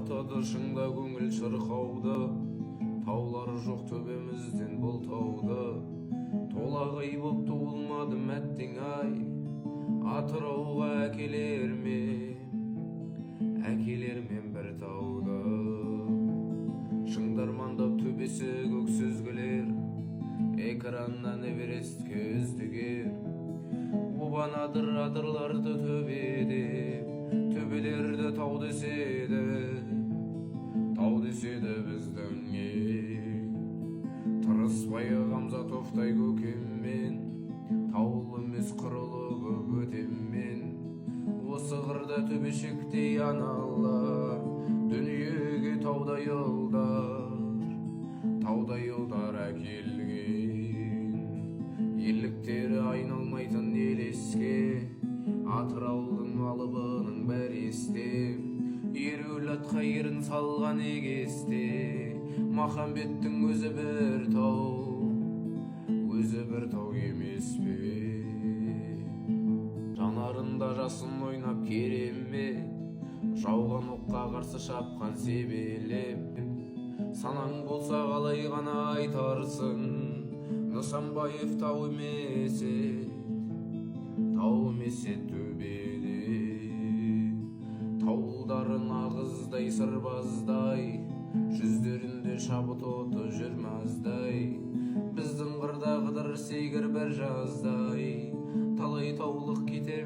тартады шыңда көңіл шырқауды, таулары жоқ төбемізден бұл тауды. Толағай боп туылмадым әттең ай, Атырауға әкелермен бір тауды. Шыңдармандап төбесі көк сүзгілер, экраннан Эверестке үздігер. Обан адырларды төбелерді тау деседі біздің ел. Тырыспай Ғамзатовтай көкеммен, таулы емес қырылы көп өтеммен. Осы қырда төбешіктей аналар, дүниеге таудай ұлдар әкелген. Ерліктері айналмайтын елеске, Атыраудың алыбының бәрі есте. Ерул атқа ерін салған егесте, Махамбеттің өзі бір тау емес пе? Жанарында жасын ойнап керемет, жауған оққа қарсы шапқан себелеп. Санаң болса қалай ғана айтарсың, Нысанбаев тау емес төбеде. Таулдарын ағыздай сырбаздай, жүздерінде шабыт оты жүрмаздай. Біздің қырда қыдыр сегір бір жаздай, талай таулық кетер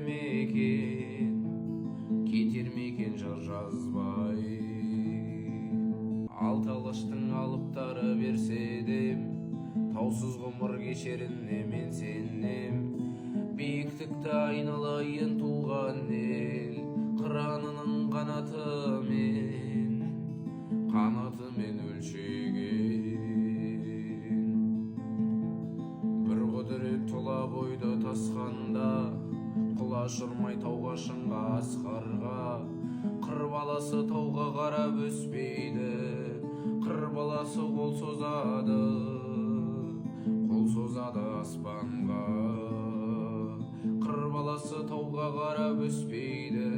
мекен жыр жазбай. Алты алаштың алыптары берседем, таусыз ғұмыр кешеріне мен сенем. Биіктікті айналайын туған ел, қыранының қанатымен өлшеген. Бір құдірет тұла бойды тасқанда, құлаш ұрмай тауға шыңға асқарға. Қыр баласы тауға қарап өспейді, қыр баласы қол созады аспанға. Қыр баласы тауға қарап өспейді,